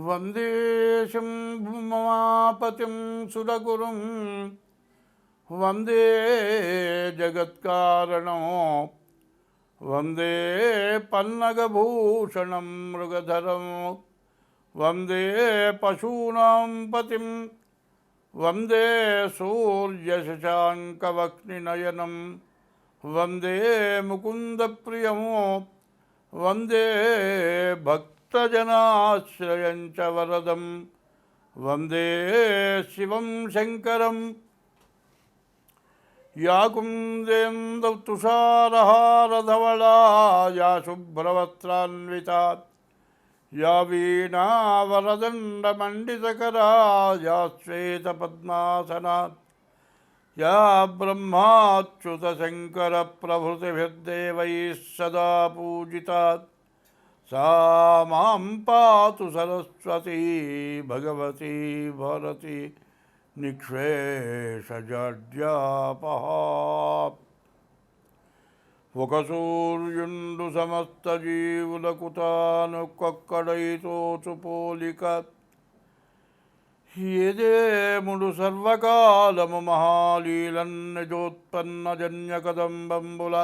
వందే శంభుమాపతిం సురగురుం వందే జగత్కారణం వందే పన్నగభూషణం మృగధరం వందే పశూనాం పతిం వందే సూర్యశశాంకవక్నినయనం వందే ముకుందప్రియం వందే భక్తజనాశ్రయం చ వరదం వందే శివం శంకరం యా కుందేందు తుషారహారధవళా యా శుభ్రవస్త్రాన్వితా యా వీణావరదండమండితకరా యా శ్వేతపద్మాసనా యా బ్రహ్మాచ్యుతశంకరప్రభృతిభిర్దేవైः సదా పూజితా सा मां पातु सरस्वती भगवती भारती निक्षेषजाड्यापहा ఒక సూర్యుండు సమస్త జీవులకు కొక్కడైతోచు పోలిక ఏదేముడు సర్వకాలము మహాలీలన్నజోత్పన్న జన్యకదంబంబుల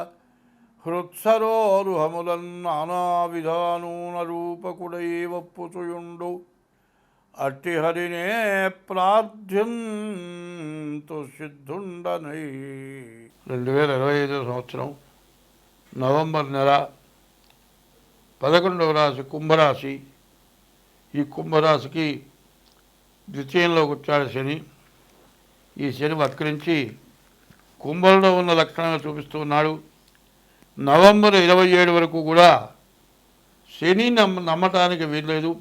హృత్సరోరుహములన్ నానావిధానూన రూపకుడై వప్పుచుయుండు అట్టి హరినే ప్రార్థ్యంతు సిద్ధుండనై. 2025 సంవత్సరం నవంబర్ నెల 11వ రాశి కుంభరాశి. ఈ కుంభరాశికి ద్వితీయంలోకి వచ్చాడు శని. ఈ శని వక్రించి కుంభంలో ఉన్న లక్షణాలు చూపిస్తూ ఉన్నాడు. నవంబర్ 27 వరకు కూడా శని నమ్మటానికి వీల్లేదు.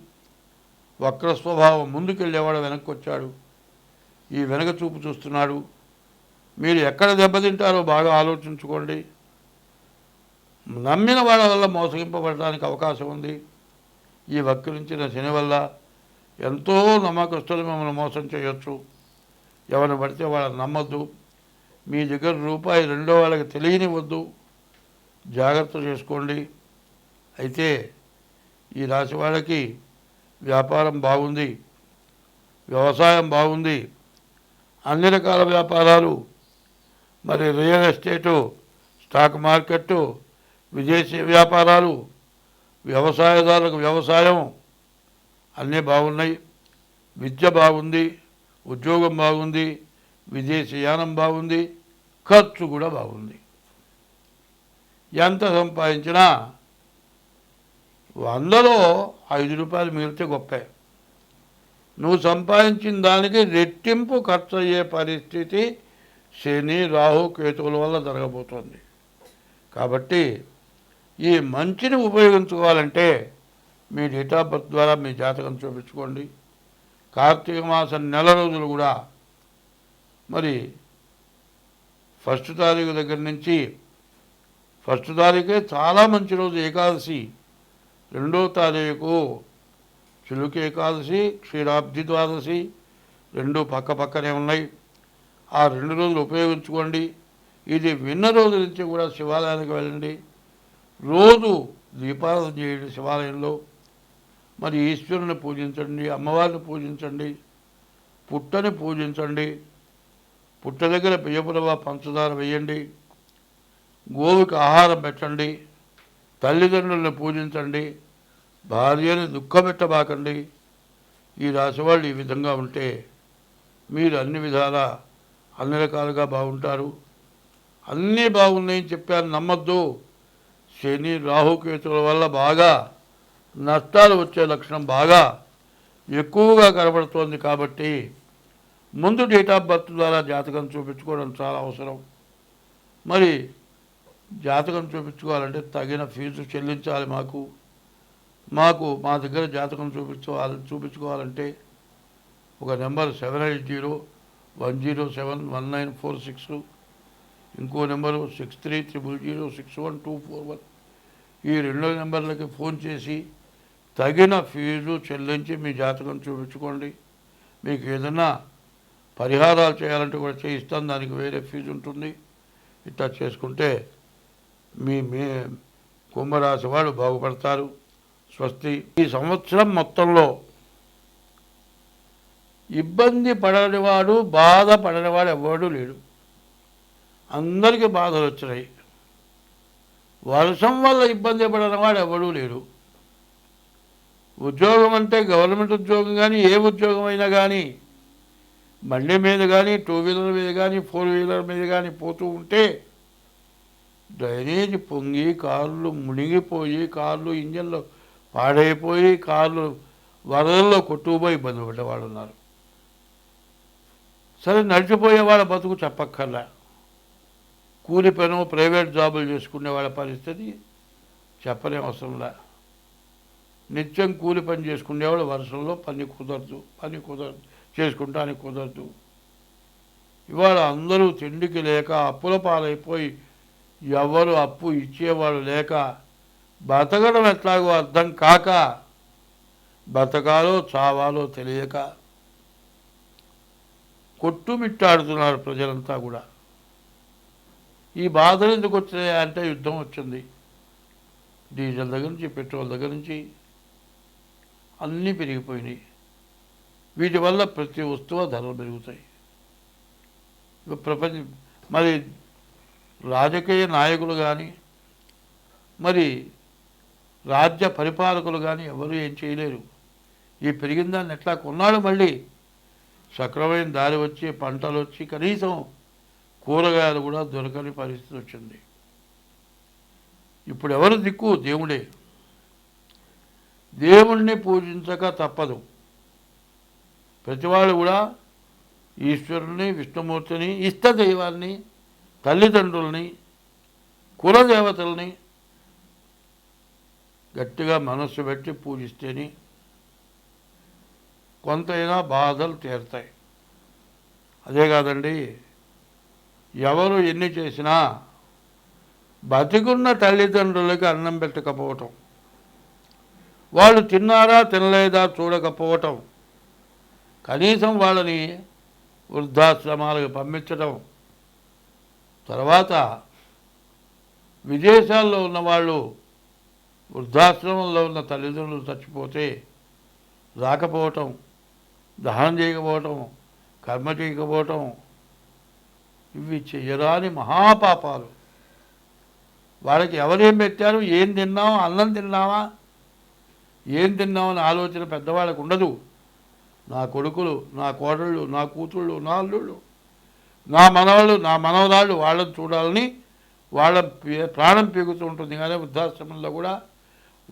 వక్ర స్వభావం, ముందుకెళ్ళేవాడు వెనక్కి వచ్చాడు. ఈ వెనక చూపు చూస్తున్నాడు. మీరు ఎక్కడ దెబ్బతింటారో బాగా ఆలోచించుకోండి. నమ్మిన వాళ్ళ వల్ల మోసగింపబడడానికి అవకాశం ఉంది. ఈ వక్రించిన శని వల్ల ఎంతో నమ్మకస్తులు మిమ్మల్ని మోసం చేయొచ్చు. ఎవరిని పడితే వాళ్ళని నమ్మొద్దు. మీ దగ్గర రూపాయి రెండో వాళ్ళకి తెలియనివద్దు. జాగ్రత్త చేసుకోండి. అయితే ఈ రాశి వాళ్ళకి వ్యాపారం బాగుంది, వ్యవసాయం బాగుంది, అన్ని రకాల వ్యాపారాలు, మరి రియల్ ఎస్టేటు, స్టాక్ మార్కెట్టు, విదేశీ వ్యాపారాలు, వ్యవసాయదారులకు వ్యవసాయం అన్నీ బాగున్నాయి. విద్య బాగుంది, ఉద్యోగం బాగుంది, విదేశీ యానం బాగుంది, ఖర్చు కూడా బాగుంది. ఎంత సంపాదించినా 100లో 5 రూపాయలు మిగిలితే గొప్పే. నువ్వు సంపాదించిన దానికి రెట్టింపు ఖర్చు అయ్యే పరిస్థితి శని రాహు కేతువుల వల్ల జరగబోతోంది. కాబట్టి ఈ మంచిని ఉపయోగించుకోవాలంటే మీ డేట్ ఆఫ్ బర్త్ ద్వారా మీ జాతకం చూపించుకోండి. కార్తీక మాసం నెల రోజులు కూడా మరి 1వ తారీఖు దగ్గర నుంచి 1వ తారీఖే చాలా మంచి రోజు ఏకాదశి, 2వ తారీఖు చిలుక ఏకాదశి, క్షీరాబ్ది ద్వాదశి, 2 పక్క పక్కనే ఉన్నాయి. ఆ 2 రోజులు ఉపయోగించుకోండి. ఇది విన్న రోజు నుంచి కూడా శివాలయానికి వెళ్ళండి. రోజు దీపారాధన చేయండి శివాలయంలో. మరి ఈశ్వరుని పూజించండి, అమ్మవారిని పూజించండి, పుట్టని పూజించండి. పుట్ట దగ్గర బియ్యపురవ పంచదార వేయండి. గోవుకి ఆహారం పెట్టండి. తల్లిదండ్రులను పూజించండి. భార్యని దుఃఖపెట్టబాకండి. ఈ రాశి వాళ్ళు ఈ విధంగా ఉంటే మీరు అన్ని విధాలా అన్ని రకాలుగా బాగుంటారు. అన్నీ బాగున్నాయని చెప్పాను, నమ్మద్దు. శని రాహుకేతుల వల్ల బాగా నష్టాలు వచ్చే లక్షణం బాగా ఎక్కువగా కనబడుతోంది. కాబట్టి ముందు డేట్ ఆఫ్ బర్త్ ద్వారా జాతకం చూపించుకోవడం చాలా అవసరం. మరి జాతకం చూపించుకోవాలంటే తగిన ఫీజు చెల్లించాలి. మా దగ్గర జాతకం చూపించుకోవాలంటే ఒక నెంబర్ 780-107-1946, ఇంకో నెంబరు 6300061241. ఈ 2 నెంబర్లకి ఫోన్ చేసి తగిన ఫీజు చెల్లించి మీ జాతకం చూపించుకోండి. మీకు ఏదైనా పరిహారాలు చేయాలంటే కూడా చేయిస్తాను, దానికి వేరే ఫీజు ఉంటుంది. ఇట్లా చేసుకుంటే మీ కుంభరాశి వాళ్ళు బాగుపడతారు. స్వస్తి. ఈ సంవత్సరం మొత్తంలో ఇబ్బంది పడనివాడు బాధపడనివాడు ఎవడూ లేడు. అందరికీ బాధలు వచ్చినాయి. వర్షం వల్ల ఇబ్బంది పడనివాడు ఎవడూ లేడు. ఉద్యోగం అంటే గవర్నమెంట్ ఉద్యోగం కానీ ఏ ఉద్యోగం అయినా కానీ బండి మీద కానీ 2 వీలర్ మీద కానీ 4 వీలర్ మీద కానీ పోతూ ఉంటే డ్రైనేజ్ పొంగి కార్లు మునిగిపోయి కార్లు ఇంజన్లు పాడైపోయి కార్లు వరదల్లో కొట్టుకుపోయి ఇబ్బంది పడ్డవాళ్ళు ఉన్నారు. సరే, నడిచిపోయే వాళ్ళ బతుకు చెప్పక్కర్లా. కూలి పను ప్రైవేట్ జాబులు చేసుకునే వాళ్ళ పరిస్థితి చెప్పలేం అవసరంలా. నిత్యం కూలి పని చేసుకునేవాళ్ళు వర్షంలో పని కుదరదు చేసుకుంటానికి కుదరదు. ఇవాళ అందరూ తిండికి లేక అప్పుల పాలైపోయి ఎవరు అప్పు ఇచ్చేవాళ్ళు లేక బతకడం ఎట్లాగో అర్థం కాక బతకాలో చావాలో తెలియక కొట్టుమిట్టాడుతున్నారు ప్రజలంతా కూడా. ఈ బాధలు ఎందుకు వచ్చినాయి అంటే యుద్ధం వచ్చింది. డీజిల్ దగ్గర నుంచి పెట్రోల్ దగ్గర నుంచి అన్నీ పెరిగిపోయినాయి. వీటి వల్ల ప్రతి వస్తువు ధరలు పెరుగుతాయి. మరి రాజకీయ నాయకులు కానీ మరి రాజ్య పరిపాలకులు కానీ ఎవరు ఏం చేయలేరు. ఈ పెరిగిన దాన్ని ఎట్లా కొన్నాడు మళ్ళీ సక్రమైన దారి వచ్చి పంటలు వచ్చి కనీసం కూరగాయలు కూడా దొరకని పరిస్థితి వచ్చింది. ఇప్పుడు ఎవరు దిక్కు? దేవుడే. దేవుణ్ణి పూజించక తప్పదు. ప్రతివాళ్ళు కూడా ఈశ్వరుని, విష్ణుమూర్తిని, ఇష్టదైవాన్ని, తల్లిదండ్రుల్ని, కులదేవతల్ని గట్టిగా మనస్సు పెట్టి పూజిస్తేనే కొంతైనా బాధలు తీరుతాయి. అదే కాదండి, ఎవరు ఎన్ని చేసినా బతికున్న తల్లిదండ్రులకి అన్నం పెట్టకపోవటం, వాళ్ళు తిన్నారా తినలేదా చూడకపోవటం, కనీసం వాళ్ళని వృద్ధాశ్రమాలకు పంపించడం, తర్వాత విదేశాల్లో ఉన్నవాళ్ళు వృద్ధాశ్రమంలో ఉన్న తల్లిదండ్రులు చచ్చిపోతే రాకపోవటం, దహనం చేయకపోవటం, కర్మ చేయకపోవటం, ఇవి చెయ్యరాని మహాపాపాలు. వాళ్ళకి ఎవరేం పెట్టారు, ఏం తిన్నావు, అన్నం తిన్నావా, ఏం తిన్నామని ఆలోచన పెద్దవాళ్ళకు ఉండదు. నా కొడుకులు, నా కోడళ్ళు, నా కూతుళ్ళు, నా అల్లుళ్ళు, నా మనవాళ్ళు, నా మనవరాళ్ళు వాళ్ళని చూడాలని వాళ్ళ ప్రాణం పీగుతూ ఉంటుంది. కానీ వృద్ధాశ్రమంలో కూడా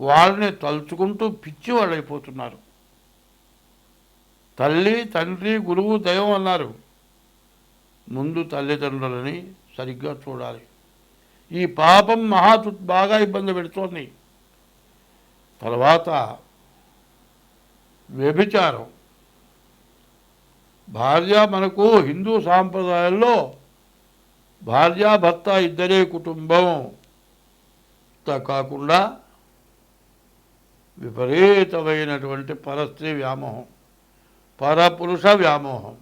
వాళ్ళని తలుచుకుంటూ పిచ్చి వాళ్ళు అయిపోతున్నారు. తల్లి, తండ్రి, గురువు, దైవం అన్నారు. ముందు తల్లిదండ్రులని సరిగ్గా చూడాలి. ఈ పాపం బాగా ఇబ్బంది పెడుతోంది. తర్వాత వ్యభిచారం. భార్య, మనకు హిందూ సాంప్రదాయాల్లో భార్యాభర్త ఇద్దరే కుటుంబం కాకుండా విపరీతమైనటువంటి పరస్త్రీ వ్యామోహం, పరపురుష వ్యామోహం.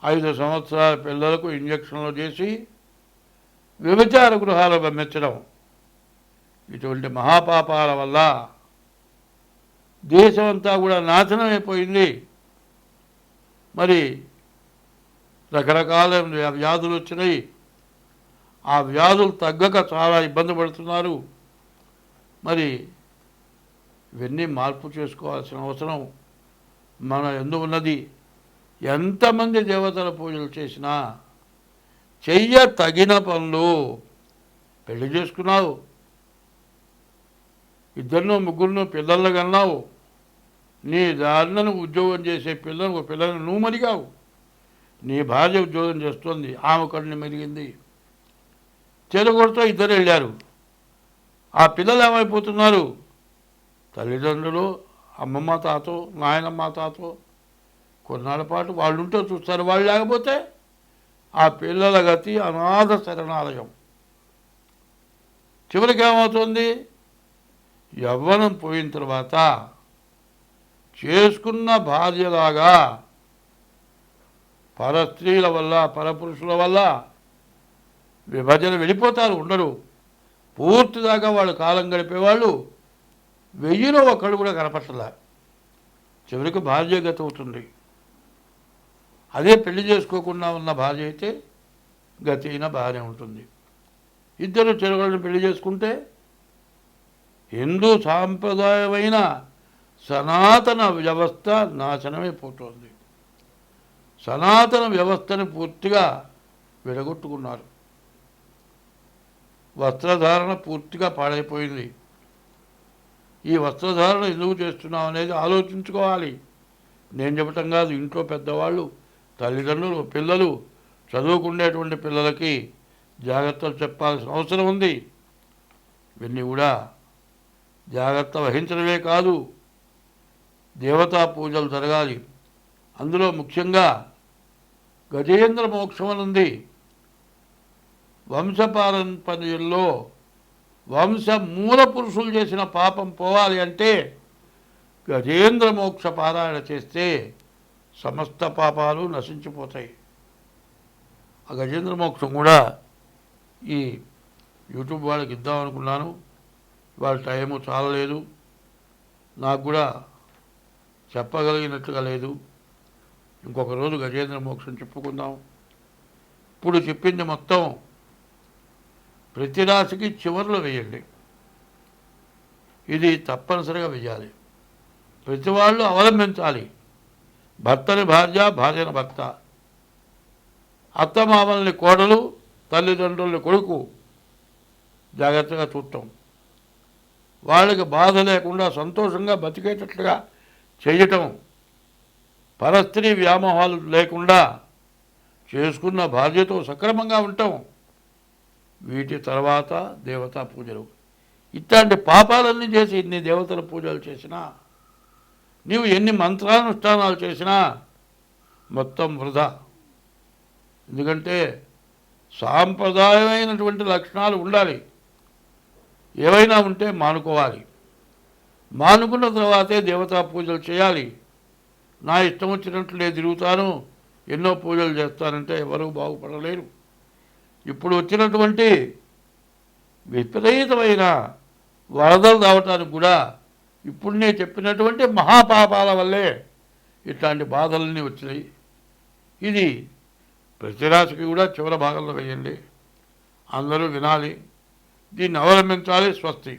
5 సంవత్సరాల పిల్లలకు ఇంజక్షన్లు చేసి వ్యభిచార గృహాలు పంపించడం, ఇటువంటి మహాపాపాల వల్ల దేశమంతా కూడా నాశనం అయిపోయింది. మరి రకరకాల వ్యాధులు వచ్చినాయి. ఆ వ్యాధులు తగ్గక చాలా ఇబ్బంది పడుతున్నారు. మరి ఇవన్నీ మార్పు చేసుకోవాల్సిన అవసరం మన యందు ఉన్నది. ఎంతమంది దేవతల పూజలు చేసినా చెయ్య తగిన పనులు. పెళ్లి చేసుకున్నావు, 2 3 పిల్లలను కన్నావు, నీ దారిని ఉద్యోగం చేసే పిల్లలను నువ్వు మరిగావు, నీ భార్య ఉద్యోగం చేస్తుంది, ఆమె కడుని మెరిగింది, చెరుగొడుతో 2 వెళ్ళారు. ఆ పిల్లలు ఏమైపోతున్నారు? తల్లిదండ్రులు, అమ్మమ్మ తాతో, నాయనమ్మ తాతో కొన్నాళ్ళ పాటు వాళ్ళు ఉంటే చూస్తారు. వాళ్ళు లేకపోతే ఆ పిల్లల గతి అనాథ శరణాలయం. చివరికి ఏమవుతుంది? యవ్వనం పోయిన తర్వాత చేసుకున్న భార్యలాగా పరస్త్రీల వల్ల, పరపురుషుల వల్ల విభజన వెళ్ళిపోతారు, ఉండరు. పూర్తిదాకా వాళ్ళు కాలం గడిపేవాళ్ళు 1000లో 1 కూడా కనపట్టలే. చివరికి భార్య గతి అవుతుంది. అదే పెళ్లి చేసుకోకుండా ఉన్న భార్య అయితే గతి అయినా బాగానే ఉంటుంది. ఇద్దరు చెరువులను పెళ్లి చేసుకుంటే హిందూ సాంప్రదాయమైన సనాతన వ్యవస్థ నాశనమైపోతుంది. సనాతన వ్యవస్థను పూర్తిగా విడగొట్టుకున్నారు. వస్త్రధారణ పూర్తిగా పాడైపోయింది. ఈ వస్త్రధారణ ఎందుకు చేస్తున్నాం అనేది ఆలోచించుకోవాలి. నేను చెప్పటం కాదు, ఇంట్లో పెద్దవాళ్ళు, తల్లిదండ్రులు, పిల్లలు, చదువుకునేటువంటి పిల్లలకి జాగ్రత్తలు చెప్పాల్సిన అవసరం ఉంది. ఇవన్నీ కూడా జాగ్రత్త వహించడమే కాదు, దేవతా పూజలు జరగాలి. అందులో ముఖ్యంగా గజేంద్ర మోక్షం అని ఉంది. వంశపారంపర్యంలో వంశ మూల పురుషులు చేసిన పాపం పోవాలి అంటే గజేంద్ర మోక్ష పారాయణ చేస్తే సమస్త పాపాలు నశించిపోతాయి. ఆ గజేంద్ర మోక్షం కూడా ఈ యూట్యూబ్ వాళ్ళకి ఇద్దామనుకున్నాను. వాళ్ళ టైము చాలలేదు, నాకు కూడా చెప్పగలిగినట్లుగా లేదు. ఇంకొక రోజు గజేంద్ర మోక్షం చెప్పుకుందాం. ఇప్పుడు చెప్పింది మొత్తం ప్రతి రాశికి చివర్లో వేయండి. ఇది తప్పనిసరిగా వేయాలి. ప్రతి వాళ్ళు అవలంబించాలి. భర్తని భార్య, భార్యని భర్త, అత్తమామల్ని కోడలు, తల్లిదండ్రుల్ని కొడుకు జాగ్రత్తగా చూడటం, వాళ్ళకి బాధ లేకుండా సంతోషంగా బతికేటట్లుగా చేయటం, పరస్త్రీ వ్యామోహాలు లేకుండా చేసుకున్న భార్యతో సక్రమంగా ఉండటం, వీటి తర్వాత దేవతా పూజలు. ఇట్లాంటి పాపాలన్నీ చేసి ఇన్ని దేవతల పూజలు చేసినా, నీవు ఎన్ని మంత్రానుష్ఠానాలు చేసినా మొత్తం వృధా. ఎందుకంటే సాంప్రదాయమైనటువంటి లక్షణాలు ఉండాలి. ఏవైనా ఉంటే మానుకోవాలి. మానుకున్న తర్వాతే దేవతా పూజలు చేయాలి. నా ఇష్టం వచ్చినట్లు నేను తిరుగుతాను, ఎన్నో పూజలు చేస్తానంటే ఎవరూ బాగుపడలేరు. ఇప్పుడు వచ్చినటువంటి విపరీతమైన వరదలు రావటానికి కూడా ఇప్పుడు నేను చెప్పినటువంటి మహాపాపాల వల్లే ఇట్లాంటి బాధలన్నీ వచ్చినాయి. ఇది ప్రతి రాశికి కూడా చివరి భాగంలో వేయండి. అందరూ వినాలి, దీన్ని అవలంబించాలి. స్వస్తి.